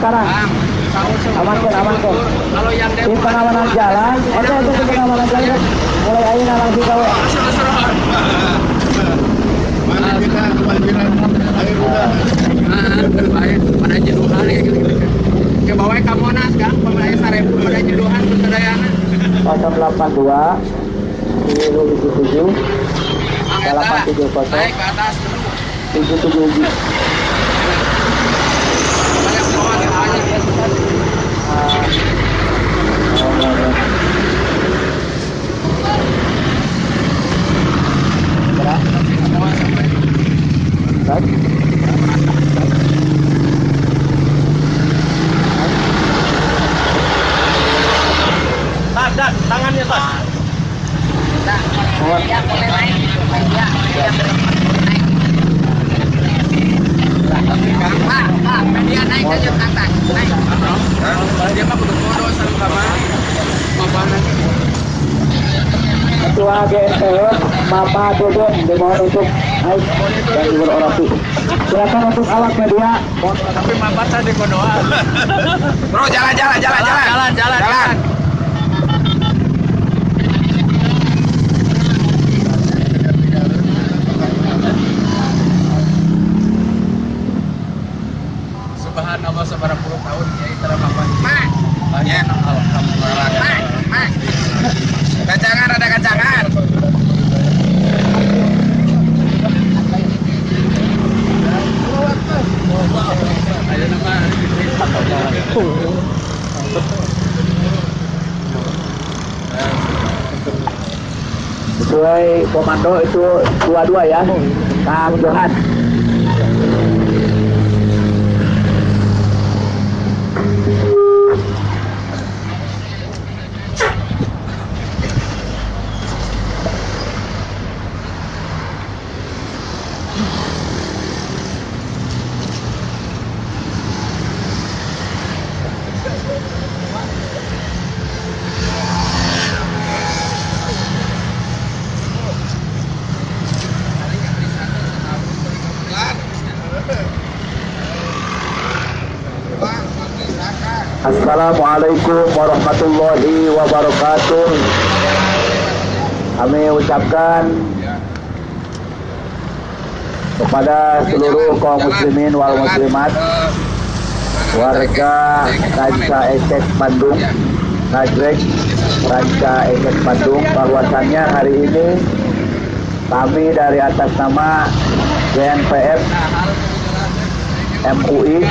sekarang. Amankan. Kalau yang Di pengamanan jalan, itu pengamanan jalan. Mulai ayeuna langsung gawe. Mana kita kebanjiran air udah. Baik, pada jeduhan ya gitu. Ke bawah ke Monas kan, pemain 1000 pada jeduhan bersedayana. 082 77 870 naik ke atas 77. banyak bawah yang banyak. Tak, tangannya tak. Dia boleh naik, dia Pak, dia naik aja ke atas, naik. Dia mah kudu foto sama Ketua GNPF Mapa Dudun dimohon untuk naik dan berorasi. Silakan untuk awak media. Tapi mama tadi kodoan. Bro, jalan. Subhanallah sebarang puluh tahun Kiai teramapan. Mak, Banyak alhamdulillah. mak. Kacangan ada kacangan. Ayo nama. Sesuai komando itu 22 ya, Kang Johan. Assalamualaikum warahmatullahi wabarakatuh. Kami ucapkan kepada seluruh kaum muslimin wal muslimat, warga Ranca Ekek Bandung, Nagrek Ranca Ekek Bandung, bahwasannya hari ini kami dari atas nama GNPF MUI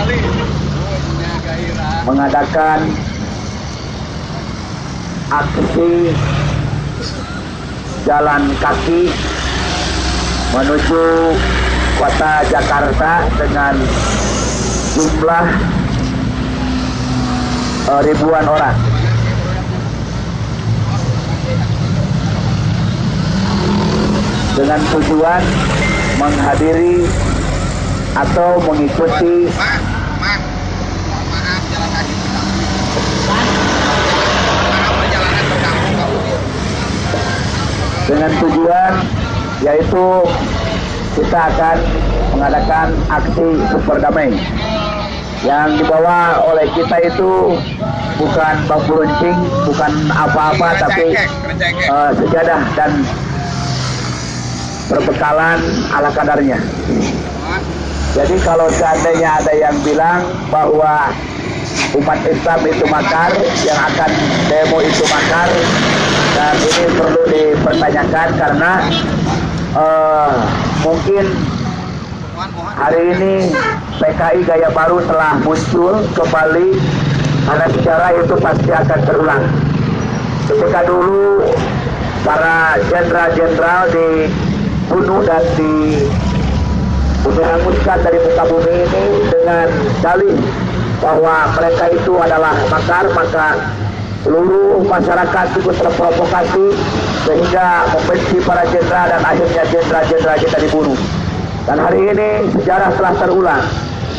mengadakan aksi jalan kaki menuju kota Jakarta dengan jumlah ribuan orang. Dengan tujuan menghadiri atau mengikuti dengan tujuan yaitu kita akan mengadakan aksi super damai yang dibawa oleh kita itu bukan bambu runcing, bukan apa-apa, tapi sejadah dan perbekalan ala kadarnya. Jadi kalau seandainya ada yang bilang bahwa umat Islam itu makar, yang akan demo itu makar, dan ini perlu dipertanyakan karena mungkin hari ini PKI Gaya Baru telah muncul kembali, karena sejarah itu pasti akan terulang. Ketika dulu para jenderal-jenderal dibunuh dan dihanguskan dari muka bumi ini dengan dalih bahwa mereka itu adalah makar, maka seluruh masyarakat ikut terprovokasi sehingga membenci para jenderal dan akhirnya jenderal-jenderal kita dibunuh. Dan hari ini sejarah telah terulang.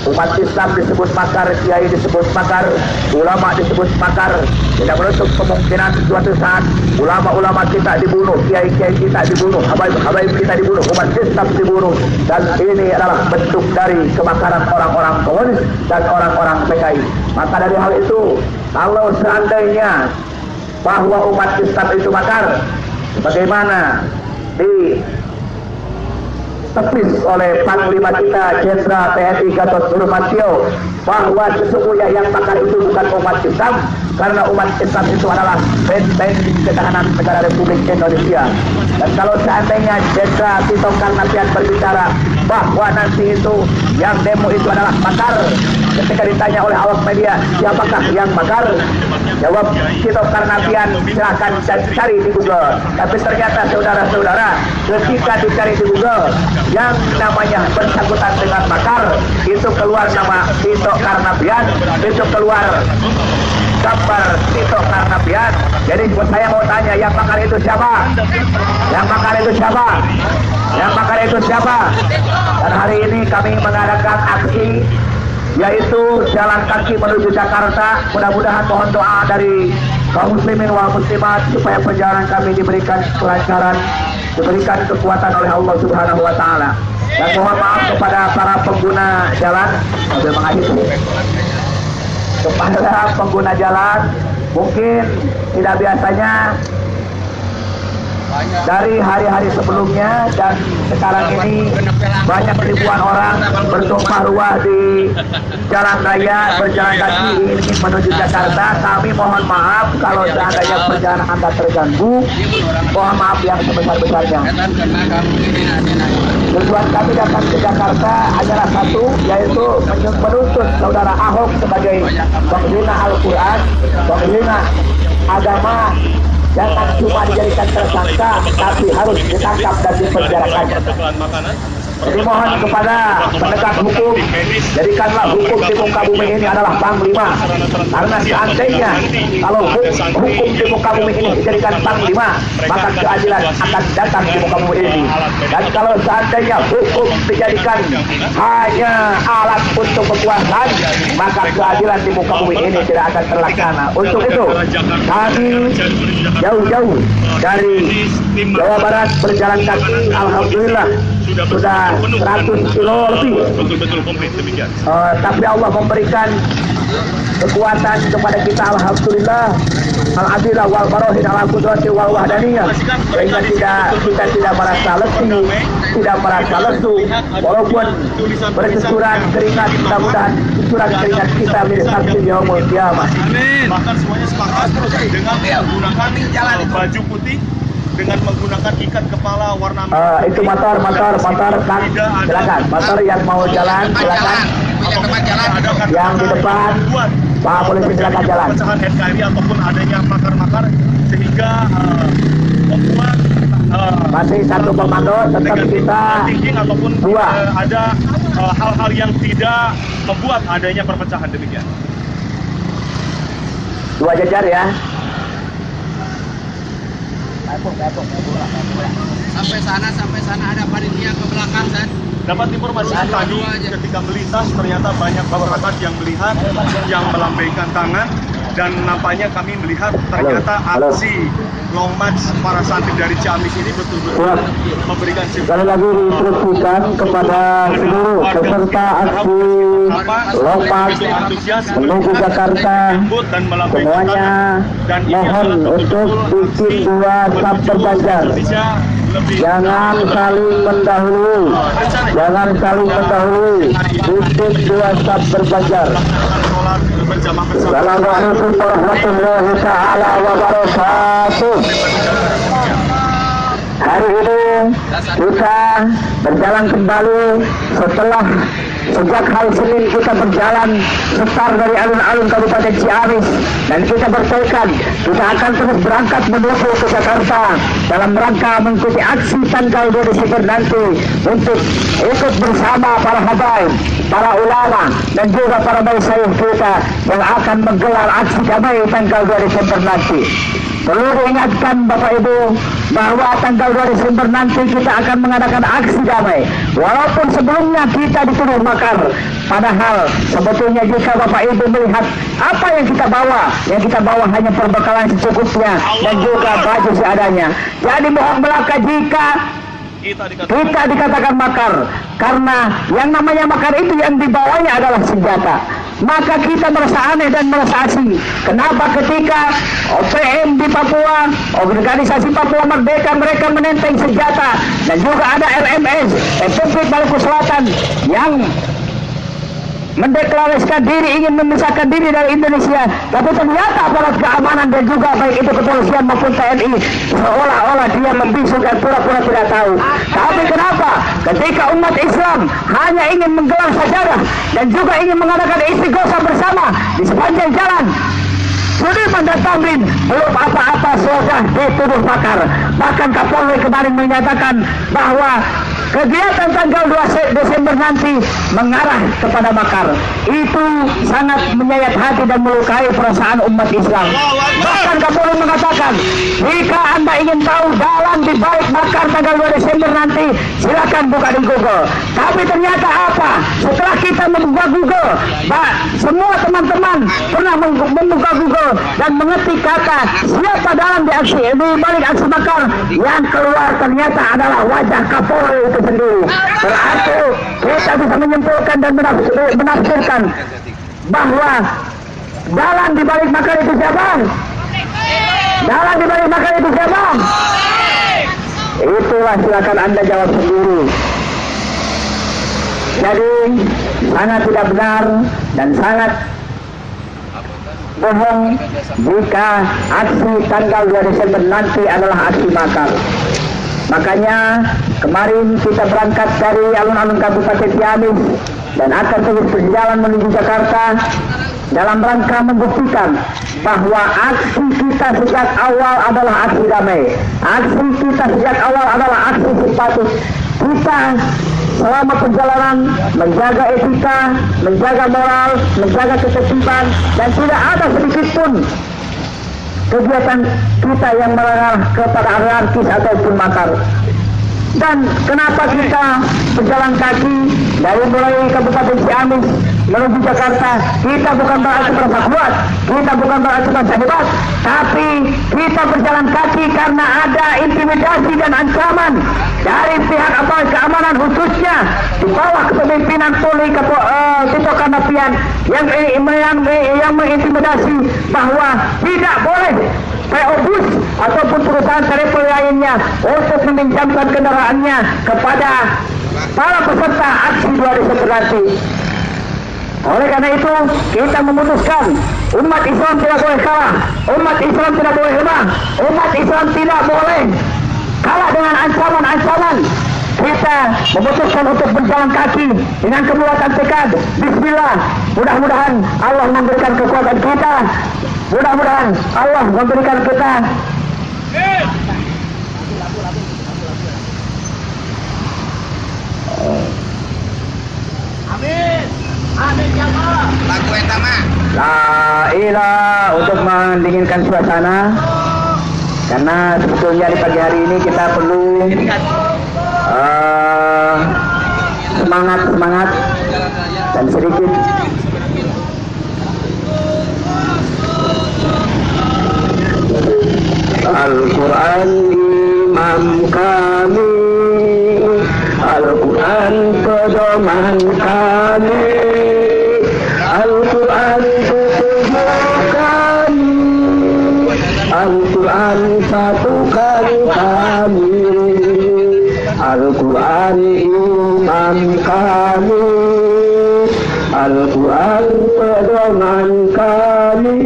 Umat Islam disebut makar, kiai disebut makar, ulama disebut makar. Tidak menutup kemungkinan suatu saat ulama-ulama kita dibunuh, kiai-kiai kita dibunuh, habaib kita dibunuh, umat Islam dibunuh. Dan ini adalah bentuk dari kemakaran orang-orang komunis dan orang-orang PKI. Maka dari hal itu, kalau seandainya bahwa umat Islam itu makar, bagaimana ditepis oleh Panglima kita Jenderal TNI Gatot Nurmantio bahwa sesungguhnya yang makar itu bukan umat Islam, karena umat Islam itu adalah benteng ketahanan negara Republik Indonesia. Dan kalau seandainya Jenderal Tito Karnavian berbicara bahwa nanti itu yang demo itu adalah makar, ketika ditanya oleh awak media siapakah yang makar, jawab Tito Karnavian, silahkan cari di Google. Tapi ternyata saudara-saudara, ketika dicari di Google yang namanya bersangkutan dengan makar, itu keluar nama Tito Karnavian, itu keluar gambar Tito Karnavian. Jadi saya mau tanya, yang makar itu siapa? Yang makar itu siapa? Yang makar itu siapa? Dan hari ini kami mengadakan aksi, yaitu jalan kaki menuju Jakarta. Mudah-mudahan mohon doa dari kaum muslimin wal muslimat supaya perjalanan kami diberikan kelancaran, diberikan kekuatan oleh Allah Subhanahu wa taala. Dan mohon maaf kepada para pengguna jalan, kepada pengguna jalan, mungkin tidak biasanya dari hari-hari sebelumnya dan sekarang ini banyak ribuan orang bertumpah ruah di jalan raya berjalan kaki ingin menuju Jakarta. Kami mohon maaf kalau seandainya perjalanan Anda terganggu, mohon maaf yang sebesar-besarnya. Tujuan kami datang ke Jakarta adalah satu, yaitu menuntut saudara Ahok sebagai penghina Al-Quran, penghina agama. Jangan cuma dijadikan tersangka, tapi harus ditangkap dan dipenjarakan. Jadi mohon kepada penegak hukum, jadikanlah hukum di muka bumi ini adalah Panglima. Karena seandainya kalau hukum di muka bumi ini dijadikan Panglima, maka keadilan akan datang di muka bumi ini. Dan kalau seandainya hukum dijadikan hanya alat untuk kekuasaan, maka keadilan di muka bumi ini tidak akan terlaksana. Untuk itu kami jauh-jauh dari Jawa Barat berjalan kaki, alhamdulillah sudah 100 kilo lebih. Tapi Allah memberikan kekuatan kepada kita, alhamdulillah. Al-adilah wal barohin ala kudrati wal wahdaniyah, sehingga kita tidak merasa letih, tidak merasa lesu, walaupun bercucuran keringat. Mudah-mudahan cucuran keringat kita menjadi saksi yaumul qiyamah. Bahkan semuanya sepakat dengan menggunakan baju putih, dengan menggunakan ikat kepala warna merah. Itu motor kan, silakan. Motor yang mau jalan silakan. Yang di depan, Pak Polisi silakan jalan. Pecahan NKRI ataupun adanya makar-makar sehingga membuat masih satu komando, tetap kita ataupun dua. Ada hal-hal yang tidak membuat adanya perpecahan, demikian. Dua jajar ya. Sampai sana ada panitia ke belakang dan dapat informasi tadi ketika melintas ternyata banyak masyarakat yang melihat, yang melambaikan tangan, dan nampaknya kami melihat ternyata aksi long march para santri dari Ciamis ini betul-betul memberikan sekali lagi diinstruksikan kepada seluruh peserta aksi long march menuju Jakarta, semuanya mohon untuk bikin dua sub berjajar. Jangan saling mendahului, bikin dua sub berjajar. Assalamualaikum warahmatullahi ta'ala wabarakatuh. Hari ini kita berjalan kembali setelah sejak hari Senin kita berjalan start dari alun-alun Kabupaten Ciamis, dan kita bertekad kita akan terus berangkat menuju ke Jakarta dalam rangka mengikuti aksi tanggal 2 Desember nanti untuk ikut bersama para habaib, para ulama, dan juga para masyayikh kita yang akan menggelar aksi damai tanggal 2 Desember nanti. Perlu diingatkan Bapak Ibu bahwa tanggal 2 Desember nanti kita akan mengadakan aksi damai. Walaupun sebelumnya kita dituduh makar, padahal sebetulnya jika Bapak Ibu melihat apa yang kita bawa hanya perbekalan secukupnya dan juga baju seadanya. Jadi mohon belaka jika kita dikatakan makar, karena yang namanya makar itu yang dibawanya adalah senjata. Maka kita merasa aneh dan merasa asing. Kenapa ketika OPM di Papua, organisasi Papua Merdeka, mereka menenteng senjata, dan juga ada RMS, Republik Maluku Selatan, yang mendeklarasikan diri ingin memisahkan diri dari Indonesia, tapi ternyata aparat keamanan dan juga baik itu kepolisian maupun TNI seolah-olah dia membisu dan pura-pura tidak tahu. Tapi kenapa ketika umat Islam hanya ingin menggelar sajadah dan juga ingin mengadakan istighosah bersama di sepanjang jalan Sudirman dan Tamrin, belum apa-apa sudah dituduh makar. Bahkan Kapolri kemarin menyatakan bahwa kegiatan tanggal 2 Desember nanti mengarah kepada makar. Itu sangat menyayat hati dan melukai perasaan umat Islam. Bahkan Kapolri mengatakan, jika Anda ingin tahu dalam di balik makar tanggal 2 Desember nanti, silakan buka di Google. Tapi ternyata apa? Setelah kita membuka Google, semua teman-teman pernah membuka Google dan mengetik kata siapa dalam di balik aksi makar, yang keluar ternyata adalah wajah Kapolri itu sendiri. Berarti kita bisa menyimpulkan dan menafsirkan bahwa dalam di balik makar itu siapa? Dalam di balik makar itu siapa? Itulah, silakan Anda jawab sendiri. Jadi sangat tidak benar dan sangat bohong jika aksi tanggal 2 Desember nanti adalah aksi makar. Makanya kemarin kita berangkat dari alun-alun Kabupaten Ciamis dan akan terus berjalan menuju Jakarta dalam rangka membuktikan bahwa aksi kita sejak awal adalah aksi damai. Aksi kita sejak awal adalah aksi simpatis. Kita selama perjalanan menjaga etika, menjaga moral, menjaga ketertiban, dan tidak ada sedikit pun kegiatan kita yang mengarah kepada anarkis ataupun makar. Dan kenapa kita berjalan kaki dari mulai Kabupaten Ciamis menuju Jakarta? Kita bukan berarti merasa kuat, kita bukan berarti merasa hebat, tapi kita berjalan kaki karena ada intimidasi dan ancaman dari pihak aparat keamanan, khususnya di bawah kepemimpinan Polri Tito Karnavian yang mengintimidasi bahwa tidak boleh PO Bus ataupun perusahaan travel lainnya untuk meminjamkan kendaraannya kepada para peserta aksi 2 Desember nanti. Oleh karena itu kita memutuskan umat Islam tidak boleh kalah, umat Islam tidak boleh lemah, umat Islam tidak boleh kalah dengan ancaman-ancaman. Kita memutuskan untuk berjalan kaki dengan kekuatan tekad. Bismillah, mudah-mudahan Allah memberikan kekuatan kita, mudah-mudahan Allah memberikan kita Amin. Amin ya Allah. Lagu etama. La ilah untuk mendinginkan suasana. Karena sebetulnya di pagi hari ini kita perlu semangat dan sedikit Al-Quran imam kami, Al-Quran pedoman kami, Al-Quran petunjuk kami, Al-Quran satukan kami, Al-Quran imam kami, Al-Quran pedoman kami,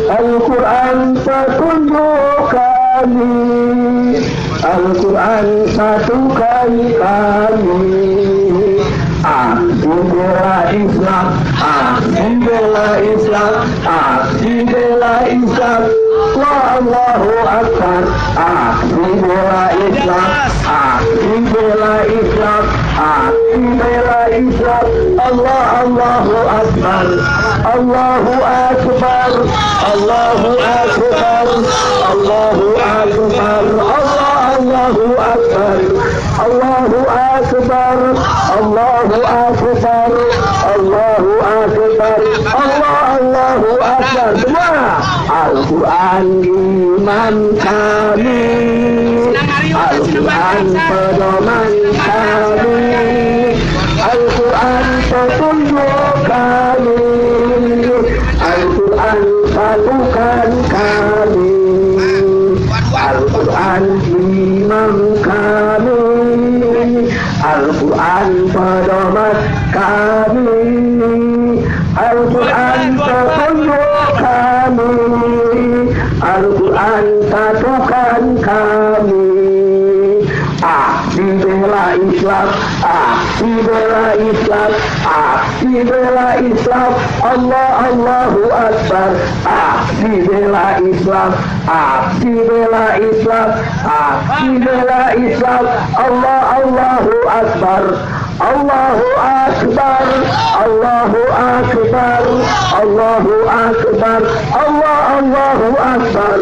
Al-Quran petunjuk kami, Al-Quran satukan kami. Aksi bela Islam, aksi bela Islam, aksi bela Islam, Allahu Akbar. Aksi bela Islam, aksi bela Islam, aksi bela Islam, Allahu Akbar. Allahu Akbar, Allahu Akbar, Allahu Akbar, Allahu Akbar, Allahu Akbar, Allahu Akbar, Allahu Akbar, Allahu Akbar. Semua Al-Quran imam kami, Al-Quran pedoman kami, Al-Quran petunjuk kami, Al-Quran pasukan kami, Al-Quran imam kami, Al-Quran pedoman kami, Al-Quran petunjuk kami, Al-Quran pasukan kami. Aksi bela Islam, aksi bela Islam, aksi bela Islam, Allahu Akbar. Aksi bela Islam, aksi bela Islam, aksi bela Islam, Allahu Akbar. Allahu Akbar, Allahu Akbar, Allahu Akbar, Allahu Akbar,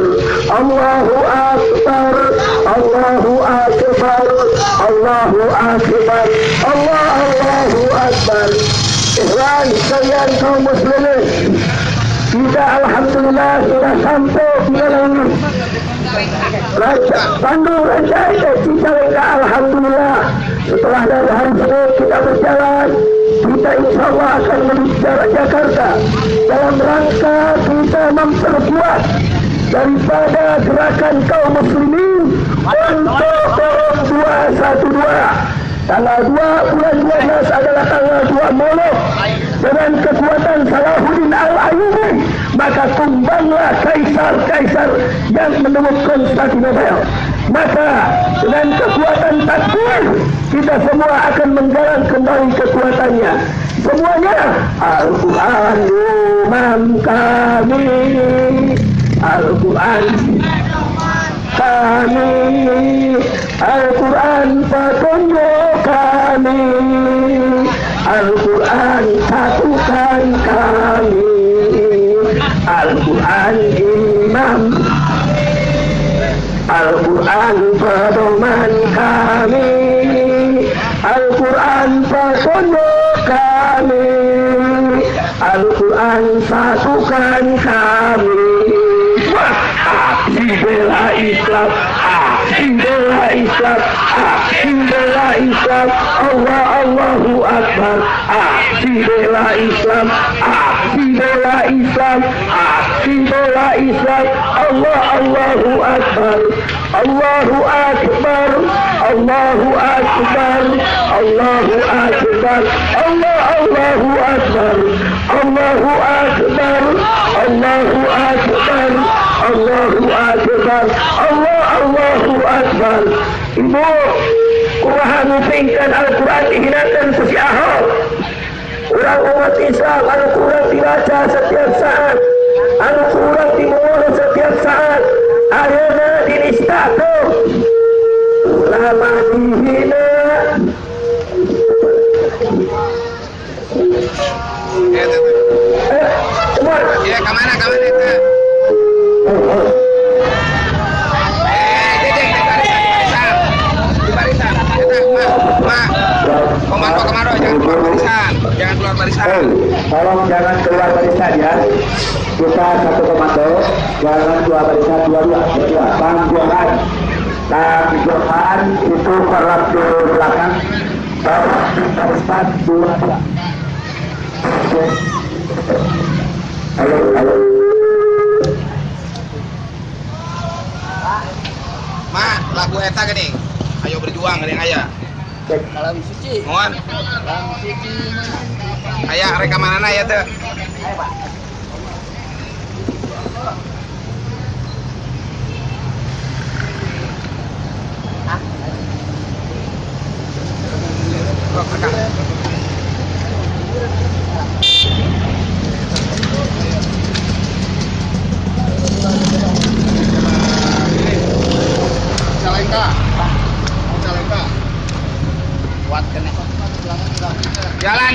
Allahu Akbar, Allahu Akbar, Allahu Akbar, Allahu Akbar. Ikhwan sekalian kaum muslimin, kita alhamdulillah sudah sampai di dalam Bandung Raja Cicalengka. Alhamdulillah setelah dari hari ini kita berjalan, kita insya Allah akan menuju Jakarta dalam rangka kita memperkuat daripada gerakan kaum muslimin untuk Forum 212. Tanggal 2 bulan 12 adalah tanggal 2 Maulud dengan kekuatan Salahuddin Al-Ayyubi, maka tumbanglah kaisar-kaisar yang menembus Konstantinopel. Maka dengan kekuatan takbir kita semua akan menggalang kembali kekuatannya. Semuanya Al-Quran imam kami, Al-Quran kami, Al-Quran petunjuk kami, Al-Quran satukan kami, Al-Quran imam, Al-Quran pedoman kami, Al-Quran petunjuk kami, Al-Quran satukan kami. Aksi bela Islam, aksi bela Islam, aksi bela Islam, Allahu Akbar. Aksi bela Islam, aksi bela Islam, aksi bela Islam, Allahu Akbar. Allahu Akbar, Allahu Akbar, Allahu Akbar, Allahu Akbar, Allahu Akbar, Allahu Akbar, Allahu Akbar, Allahu Akbar. Ibu, kurang mungkinkan Al-Quran dihinakan sesi Ahok. Orang umat Islam, Al-Quran dibaca setiap saat, Al-Quran dimulai setiap saat. Akhirnya dinista tuh ulama dihina. Semua. Ya, kemana itu? Komando, jangan keluar barisan. Tolong jangan keluar barisan ya. Kita satu komando, jangan keluar barisan dua. Tangguhan itu perap di belakang. Barisan dua. Halo. Ma, lagu eta gini. Ayo berjuang gini aya. Malam suci. Mohon. Malam suci. Aya rekamanana ya teh. Ayo, Pak. Jalan.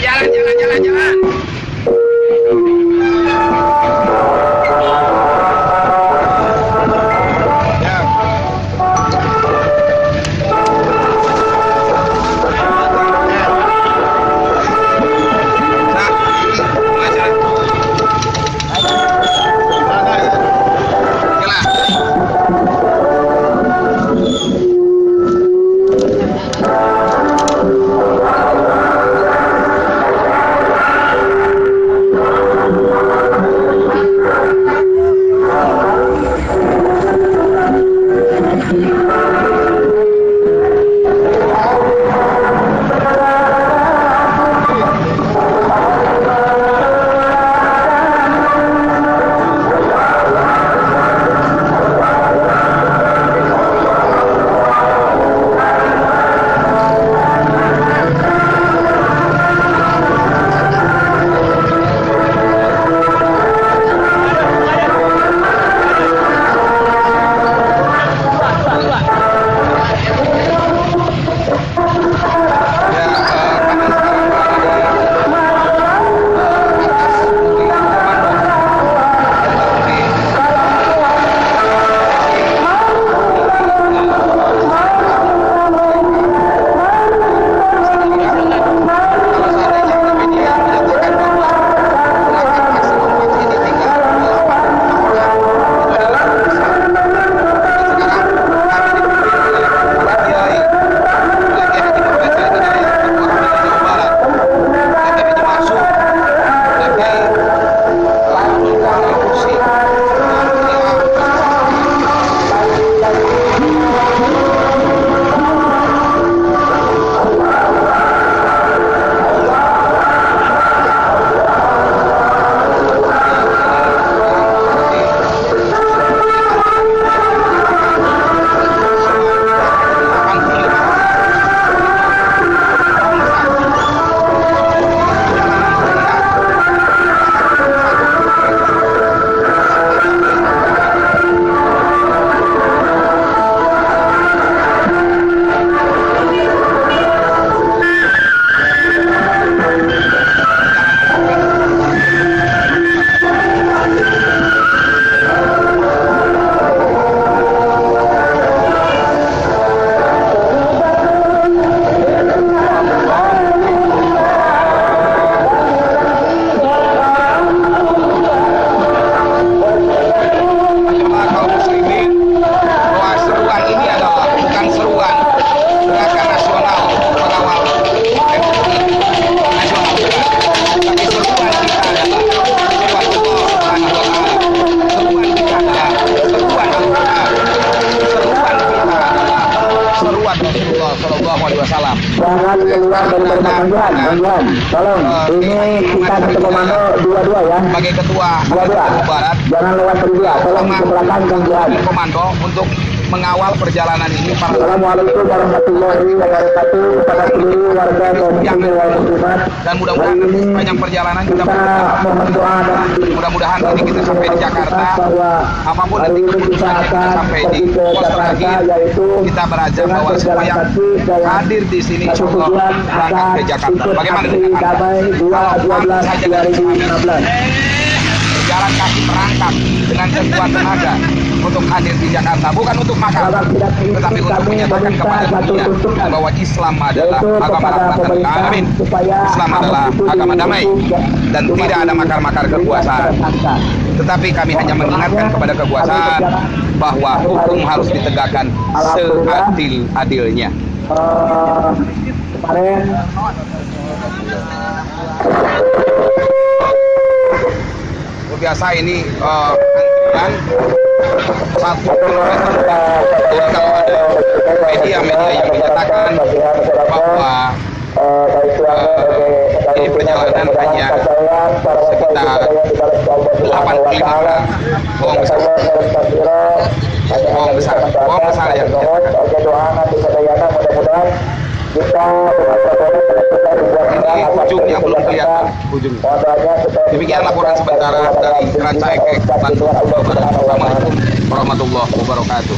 Bang Johan, tolong ini kita satu komando dua-dua ya. Sebagai ketua Dua-dua. Barat, Jangan lewat berdua. Tolong ke belakang Bang Johan. komando untuk mengawal perjalanan ini para Assalamualaikum warahmatullahi wabarakatuh kepada seluruh warga kaum muslimin wal muslimat. dan mudah-mudahan sepanjang perjalanan kita Mohon doa dan mudah-mudahan nanti kita sampai di Jakarta, bahwa apapun hari nanti ini kita keputusan kita akan sampai di pergi ke pos Jakarta, terakhir yaitu kita berazam dengan bahwa semua yang berjalan kaki dalam hadir di sini satu insya Allah tujuan berangkat akan ke Jakarta. ikut Bagaimana aksi dengan Anda? damai 2/12/2016. Berjalan kaki berangkat dengan sekuat tenaga untuk hadir di Jakarta, bukan untuk makan, tetapi untuk menyatakan kepada dunia bahwa Islam adalah agama rahmatan lil alamin. Islam adalah agama damai dan tidak ada makar-makar kekuasaan. Tetapi kami hanya mengingatkan kepada kekuasaan bahwa hukum harus ditegakkan seadil-adilnya. Kemarin Biasa ini antrian 1 kilometer. Jadi kalau ada media-media yang menyatakan bahwa ini perjalanan hanya sekitar 85 orang, bohong besar. Bohong besar yang dinyatakan. Ini ujungnya belum kelihatan, ujungnya. Demikian laporan sementara dari Rancaikek, Bandung, Jawa Barat. Assalamualaikum warahmatullahi wabarakatuh.